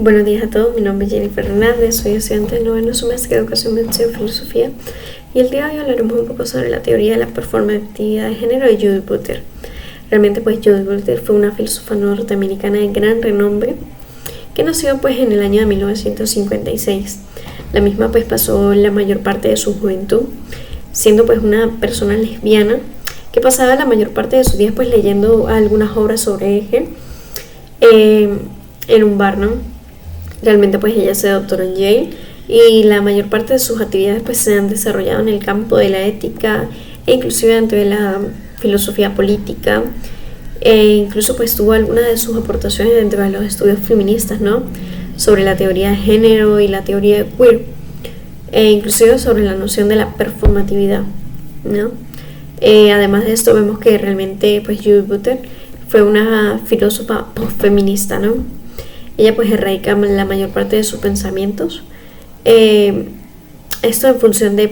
Buenos días a todos, mi nombre es Jennifer Hernández, soy estudiante del noveno semestre de Educación y Filosofía y el día de hoy hablaremos un poco sobre la teoría de la performatividad de género de Judith Butler. Realmente Judith Butler fue una filósofa norteamericana de gran renombre que nació en el año de 1956. La misma pasó la mayor parte de su juventud siendo una persona lesbiana que pasaba la mayor parte de sus días leyendo algunas obras sobre eje en un bar, ¿no? Realmente ella se doctoró en Yale y la mayor parte de sus actividades se han desarrollado en el campo de la ética e inclusive dentro de la filosofía política, e incluso tuvo algunas de sus aportaciones dentro de los estudios feministas, ¿no? Sobre la teoría de género y la teoría de queer, e inclusive sobre la noción de la performatividad, ¿no? Además de esto vemos que realmente Judith Butler fue una filósofa postfeminista, ¿no? Ella erradica la mayor parte de sus pensamientos, esto en función de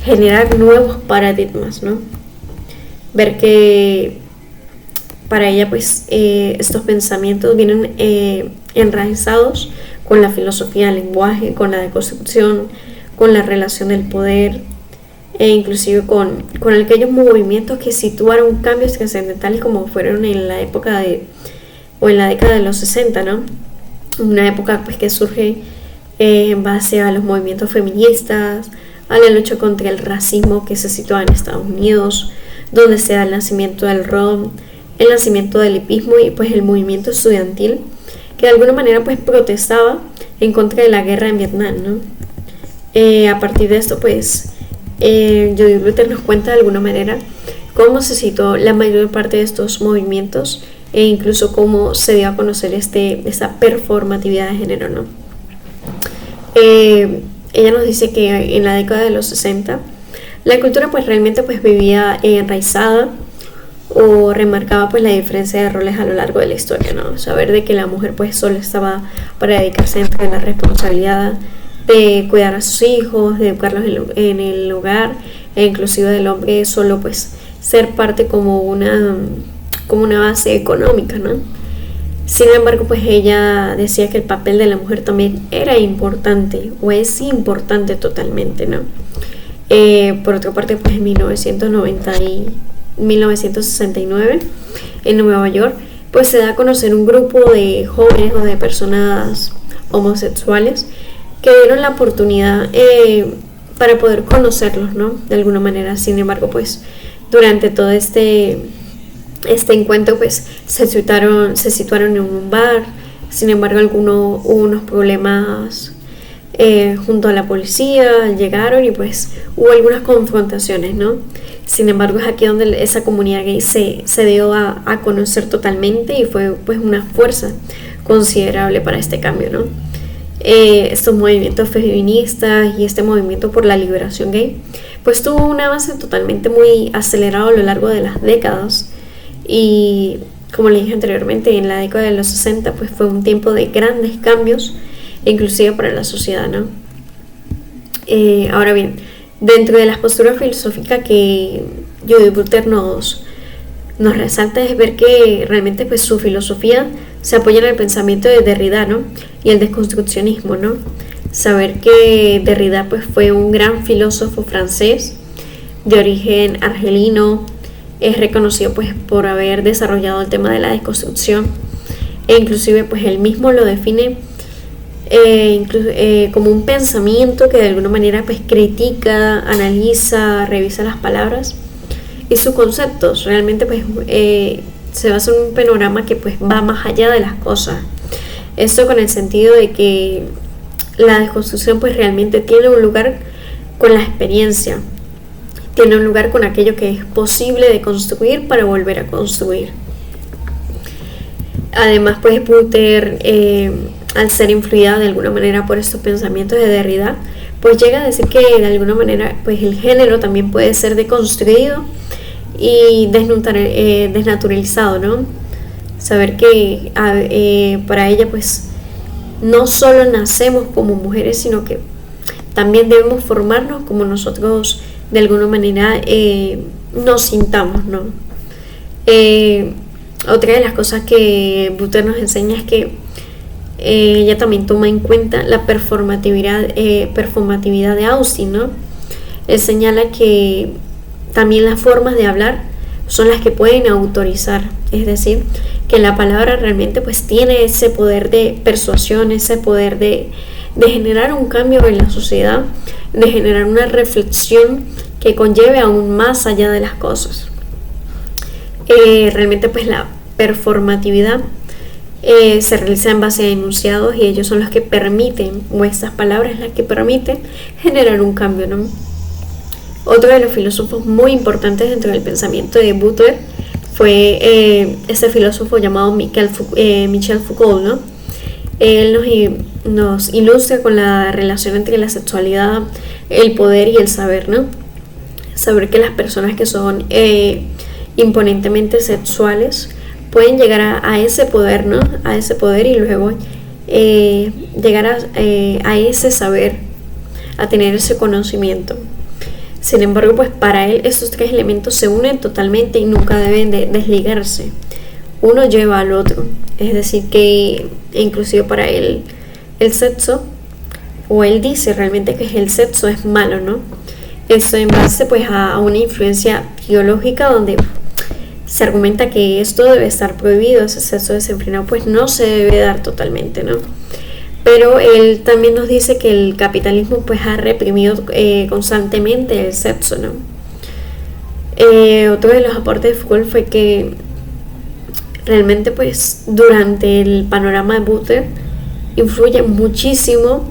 generar nuevos paradigmas, ¿no? Ver que para ella estos pensamientos vienen enraizados con la filosofía del lenguaje, con la deconstrucción, con la relación del poder, e inclusive con aquellos movimientos que situaron cambios trascendentales como fueron en la época en la década de los 60, ¿no? Una época que surge en base a los movimientos feministas, a la lucha contra el racismo que se sitúa en Estados Unidos, donde se da el nacimiento del rock, el nacimiento del hipismo y el movimiento estudiantil que de alguna manera protestaba en contra de la guerra en Vietnam, ¿no? A partir de esto Judith Butler nos cuenta de alguna manera cómo se situó la mayor parte de estos movimientos e incluso cómo se dio a conocer esta performatividad de género, ¿no? Ella nos dice que en la década de los 60 la cultura realmente vivía enraizada o remarcaba la diferencia de roles a lo largo de la historia, ¿no? Saber de que la mujer solo estaba para dedicarse a la responsabilidad de cuidar a sus hijos, de educarlos en el hogar, e inclusive del hombre solo ser parte como una base económica, ¿no? Sin embargo, ella decía que el papel de la mujer también era importante, o es importante totalmente, ¿no? Por otra parte, en 1969, en Nueva York, se da a conocer un grupo de jóvenes o de personas homosexuales que dieron la oportunidad para poder conocerlos, ¿no? De alguna manera. Sin embargo, durante todo este encuentro se situaron en un bar. Sin embargo, hubo unos problemas junto a la policía, llegaron y hubo algunas confrontaciones, ¿no? Sin embargo, es aquí donde esa comunidad gay se dio a conocer totalmente y fue una fuerza considerable para este cambio, ¿no? Estos movimientos feministas y este movimiento por la liberación gay tuvo un avance totalmente muy acelerado a lo largo de las décadas, y como le dije anteriormente, en la década de los 60 fue un tiempo de grandes cambios inclusive para la sociedad, ¿no? Ahora bien, dentro de las posturas filosóficas que Judith Butler nos resalta es ver que realmente su filosofía se apoya en el pensamiento de Derrida, ¿no? Y el desconstruccionismo, ¿no? Saber que Derrida fue un gran filósofo francés de origen argelino, es reconocido por haber desarrollado el tema de la desconstrucción, e inclusive él mismo lo define como un pensamiento que de alguna manera critica, analiza, revisa las palabras y sus conceptos. Realmente se basa en un panorama que va más allá de las cosas. Esto con el sentido de que la desconstrucción realmente tiene un lugar con la experiencia, tiene un lugar con aquello que es posible de construir para volver a construir. Además Butler, al ser influida de alguna manera por estos pensamientos de Derrida, llega a decir que de alguna manera el género también puede ser deconstruido y desnaturalizado, ¿no? Saber que para ella no solo nacemos como mujeres, sino que también debemos formarnos como nosotros de alguna manera nos sintamos, ¿no? Otra de las cosas que Butler nos enseña es que ella también toma en cuenta la performatividad de Austin, ¿no? Él señala que también las formas de hablar son las que pueden autorizar, es decir, que la palabra realmente pues tiene ese poder de persuasión, ese poder de generar un cambio en la sociedad, de generar una reflexión que conlleve aún más allá de las cosas. Realmente pues la performatividad se realiza en base a enunciados y ellos son los que permiten, o estas palabras las que permiten generar un cambio, ¿no? Otro de los filósofos muy importantes dentro del pensamiento de Butler fue este filósofo llamado Michel Foucault, ¿no? Él nos ilustra con la relación entre la sexualidad, el poder y el saber, ¿no? Saber que las personas que son imponentemente sexuales pueden llegar a ese poder, ¿no? A ese poder y luego llegar a ese saber, a tener ese conocimiento. Sin embargo, pues para él estos tres elementos se unen totalmente y nunca deben de desligarse. Uno lleva al otro. Es decir, que inclusive para él el sexo, o él dice realmente que el sexo es malo, ¿no? Esto en base pues a una influencia teológica donde se argumenta que esto debe estar prohibido, ese sexo desenfrenado pues no se debe dar totalmente, ¿no? Pero él también nos dice que el capitalismo pues ha reprimido constantemente el sexo, ¿no? Otro de los aportes de Foucault fue que realmente pues durante el panorama de Butler influye muchísimo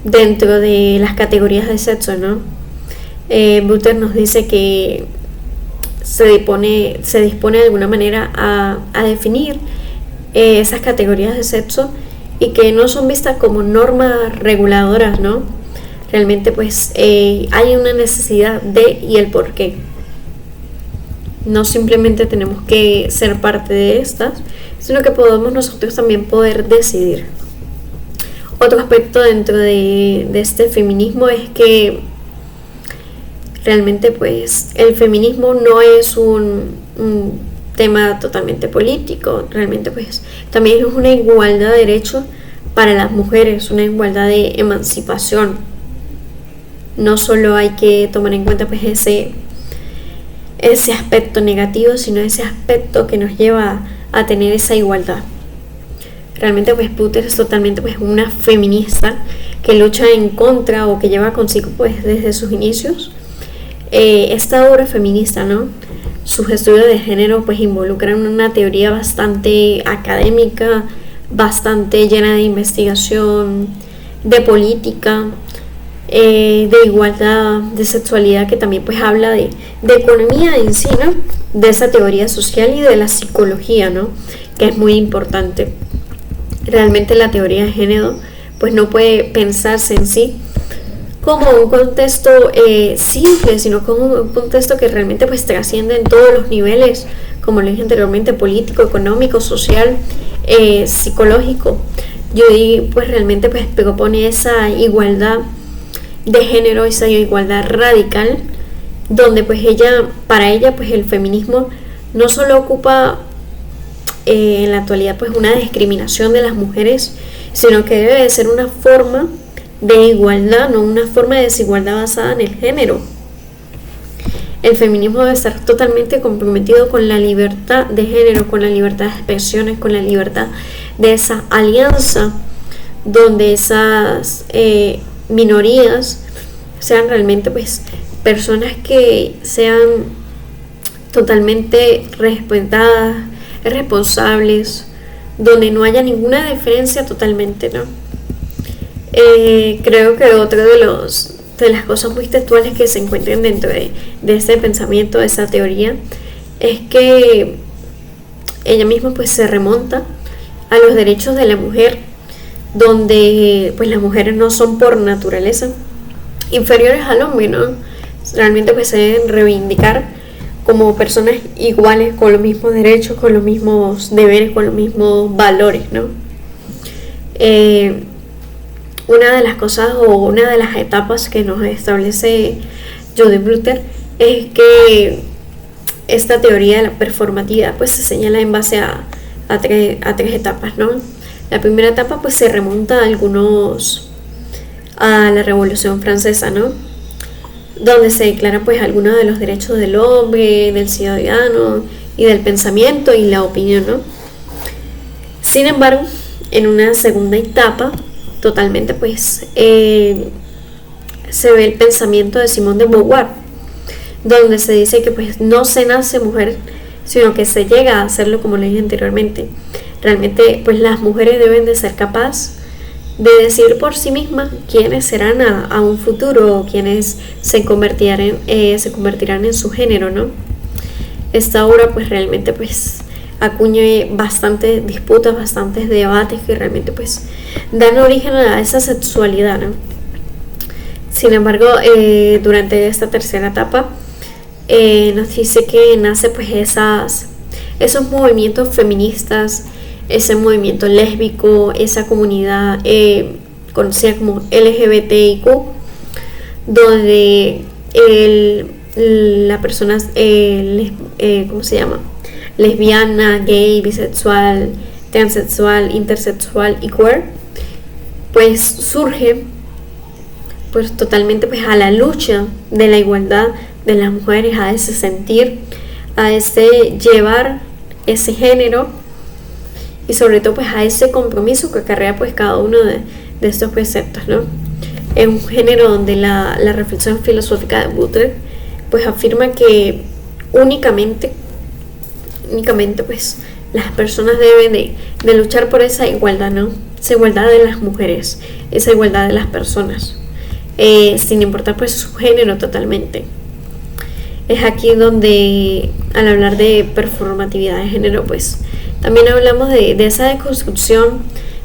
dentro de las categorías de sexo, ¿no? Butler nos dice que se dispone de alguna manera a definir esas categorías de sexo y que no son vistas como normas reguladoras, ¿no? Realmente pues hay una necesidad de y el por qué. No simplemente tenemos que ser parte de estas, sino que podemos nosotros también poder decidir. Otro aspecto dentro de este feminismo es que realmente pues el feminismo no es un tema totalmente político, realmente pues también es una igualdad de derechos para las mujeres, una igualdad de emancipación. No solo hay que tomar en cuenta pues ese aspecto negativo, sino ese aspecto que nos lleva a tener esa igualdad. Realmente pues Butler es totalmente pues una feminista que lucha en contra o que lleva consigo pues desde sus inicios esta obra feminista, ¿no? Sus estudios de género pues involucran una teoría bastante académica, bastante llena de investigación, de política, de igualdad, de sexualidad, que también pues habla de economía en sí, ¿no? De esa teoría social y de la psicología, ¿no? Que es muy importante. Realmente la teoría de género pues no puede pensarse en sí como un contexto simple, sino como un contexto que realmente pues trasciende en todos los niveles, como lo dije anteriormente, político, económico, social, psicológico. Yo pues realmente pues propone esa igualdad de género, esa igualdad radical, donde pues para ella pues el feminismo no solo ocupa en la actualidad pues una discriminación de las mujeres, sino que debe de ser una forma de igualdad, no una forma de desigualdad basada en el género. El feminismo debe estar totalmente comprometido con la libertad de género, con la libertad de expresiones, con la libertad de esa alianza donde esas minorías sean realmente pues personas que sean totalmente respetadas, responsables, donde no haya ninguna diferencia totalmente, ¿no? Creo que otro de las cosas muy textuales que se encuentran dentro de este pensamiento, de esa teoría, es que ella misma pues se remonta a los derechos de la mujer, donde pues las mujeres no son por naturaleza inferiores al hombre, ¿no? Realmente pues se deben reivindicar como personas iguales, con los mismos derechos, con los mismos deberes, con los mismos valores, ¿no? Una de las cosas o una de las etapas que nos establece Judith Butler es que esta teoría de la performatividad pues se señala en base a tres etapas, ¿no? La primera etapa pues se remonta a la Revolución Francesa, ¿no? Donde se declara pues algunos de los derechos del hombre, del ciudadano y del pensamiento y la opinión, ¿no? Sin embargo, en una segunda etapa, totalmente pues se ve el pensamiento de Simone de Beauvoir, donde se dice que pues no se nace mujer, sino que se llega a hacerlo, como le dije anteriormente. Realmente pues las mujeres deben de ser capaces de decir por sí mismas quiénes serán a un futuro, quiénes se convertirán en su género, ¿no? Esta obra pues realmente pues acuña bastantes disputas, bastantes debates que realmente pues dan origen a esa sexualidad, ¿no? Sin embargo, durante esta tercera etapa nos dice que nace pues esos movimientos feministas, ese movimiento lésbico, esa comunidad conocida como LGBTIQ, donde la persona, ¿cómo se llama? Lesbiana, gay, bisexual, transexual, intersexual y queer, pues surge pues totalmente pues a la lucha de la igualdad de las mujeres, a ese sentir, a ese llevar ese género y sobre todo pues a ese compromiso que acarrea pues cada uno de estos preceptos, ¿no? Es un género donde la reflexión filosófica de Butler pues afirma que únicamente pues las personas deben de luchar por esa igualdad, ¿no? Esa igualdad de las mujeres, esa igualdad de las personas, sin importar pues su género totalmente. Es aquí donde al hablar de performatividad de género pues también hablamos de esa deconstrucción,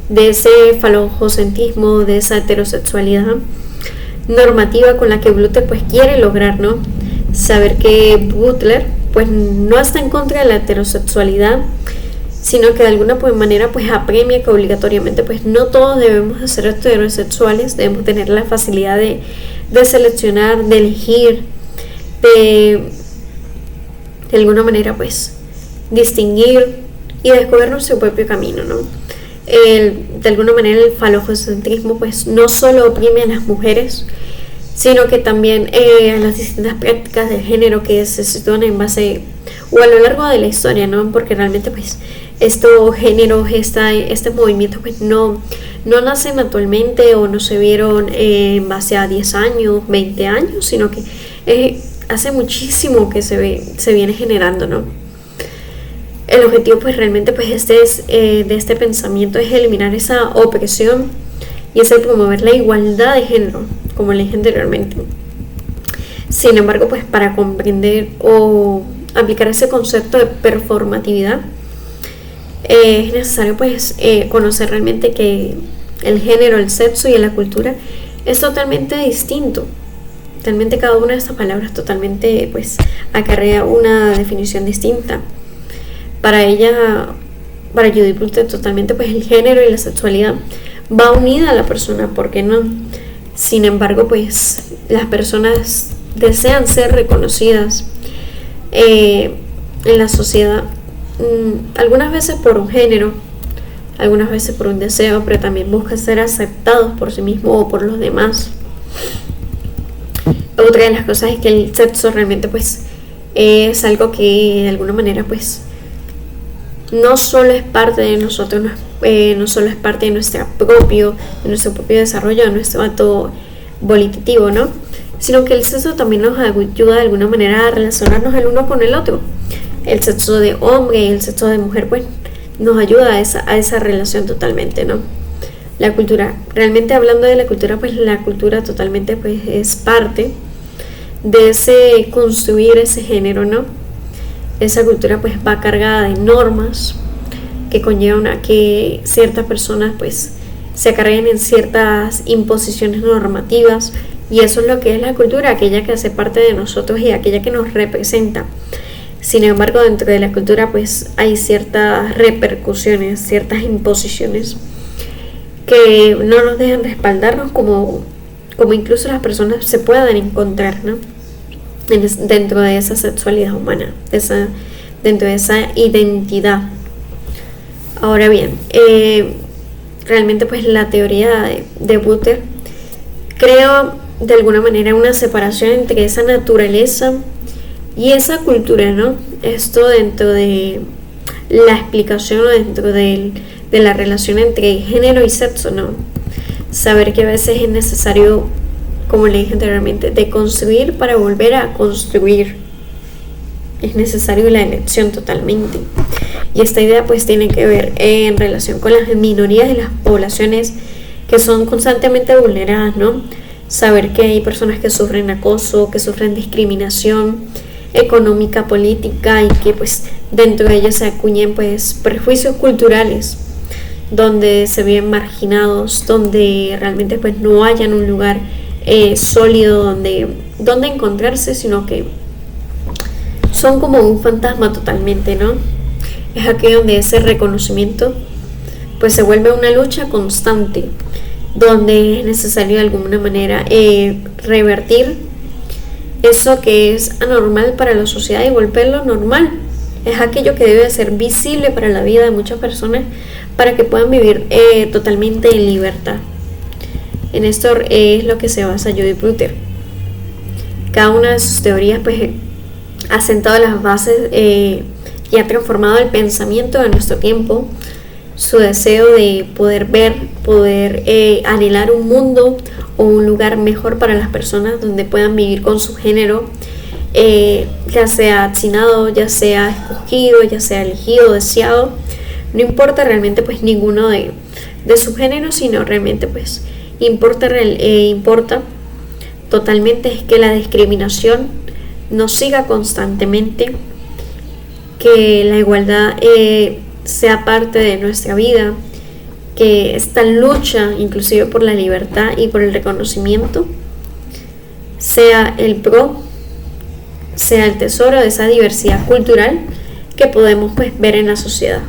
de ese falocentrismo, de esa heterosexualidad normativa con la que Butler pues quiere lograr, ¿no? Saber que Butler pues no está en contra de la heterosexualidad, sino que de alguna manera pues apremia que obligatoriamente pues no todos debemos de ser heterosexuales, debemos tener la facilidad de seleccionar, de elegir, de alguna manera pues distinguir y descubrir nuestro propio camino, ¿no? De alguna manera el falocentrismo pues no solo oprime a las mujeres, sino que también a las distintas prácticas de género que se sitúan en base o a lo largo de la historia, ¿no? Porque realmente pues estos géneros, este movimiento pues no nacen actualmente o no se vieron en base a 10 años, 20 años, sino que hace muchísimo que se viene generando, ¿no? El objetivo pues realmente pues de este pensamiento es eliminar esa opresión y es el promover la igualdad de género, como le dije anteriormente. Sin embargo, pues para comprender o aplicar ese concepto de performatividad es necesario pues conocer realmente que el género, el sexo y la cultura es totalmente distinto. Totalmente cada una de estas palabras totalmente pues acarrea una definición distinta. Para Judith Butler totalmente pues el género y la sexualidad va unida a la persona, ¿por qué no? Sin embargo pues las personas desean ser reconocidas en la sociedad, algunas veces por un género, algunas veces por un deseo, pero también buscan ser aceptados por sí mismos o por los demás. Otra de las cosas es que el sexo realmente pues es algo que de alguna manera pues no solo es parte de nosotros, no solo es parte de nuestro propio desarrollo, de nuestro acto volitivo, ¿no? Sino que el sexo también nos ayuda de alguna manera a relacionarnos el uno con el otro. El sexo de hombre y el sexo de mujer pues nos ayuda a esa relación totalmente, ¿no? La cultura, realmente hablando de la cultura, pues la cultura totalmente pues es parte de ese construir ese género, ¿no? Esa cultura pues va cargada de normas que conllevan a que ciertas personas pues se acarreen en ciertas imposiciones normativas, y eso es lo que es la cultura, aquella que hace parte de nosotros y aquella que nos representa. Sin embargo, dentro de la cultura pues hay ciertas repercusiones, ciertas imposiciones que no nos dejan respaldarnos como incluso las personas se puedan encontrar, ¿no? Dentro de esa sexualidad humana, dentro de esa identidad. Ahora bien, realmente pues la teoría de Butter, creo de alguna manera una separación entre esa naturaleza y esa cultura, ¿no? Esto dentro de la explicación o dentro de la relación entre género y sexo, ¿no? Saber que a veces es necesario, como le dije anteriormente, deconstruir para volver a construir. Es necesario la elección totalmente. Y esta idea pues tiene que ver en relación con las minorías de las poblaciones que son constantemente vulneradas, ¿no? Saber que hay personas que sufren acoso, que sufren discriminación económica, política, y que pues dentro de ellas se acuñen pues prejuicios culturales, donde se ven marginados, donde realmente pues no hayan un lugar sólido donde encontrarse, sino que son como un fantasma totalmente, ¿no? Es aquí donde ese reconocimiento pues se vuelve una lucha constante, donde es necesario de alguna manera revertir eso que es anormal para la sociedad y volverlo normal. Es aquello que debe ser visible para la vida de muchas personas para que puedan vivir totalmente en libertad. En esto es lo que se basa Judith Butler. Cada una de sus teorías pues ha sentado las bases y ha transformado el pensamiento de nuestro tiempo. Su deseo de poder ver, poder anhelar un mundo o un lugar mejor para las personas donde puedan vivir con su género, ya sea asignado, ya sea escogido, ya sea elegido, deseado. No importa realmente pues ninguno de su género, sino realmente pues importa totalmente es que la discriminación no siga constantemente, que la igualdad sea parte de nuestra vida, que esta lucha inclusive por la libertad y por el reconocimiento sea el sea el tesoro de esa diversidad cultural que podemos pues ver en la sociedad.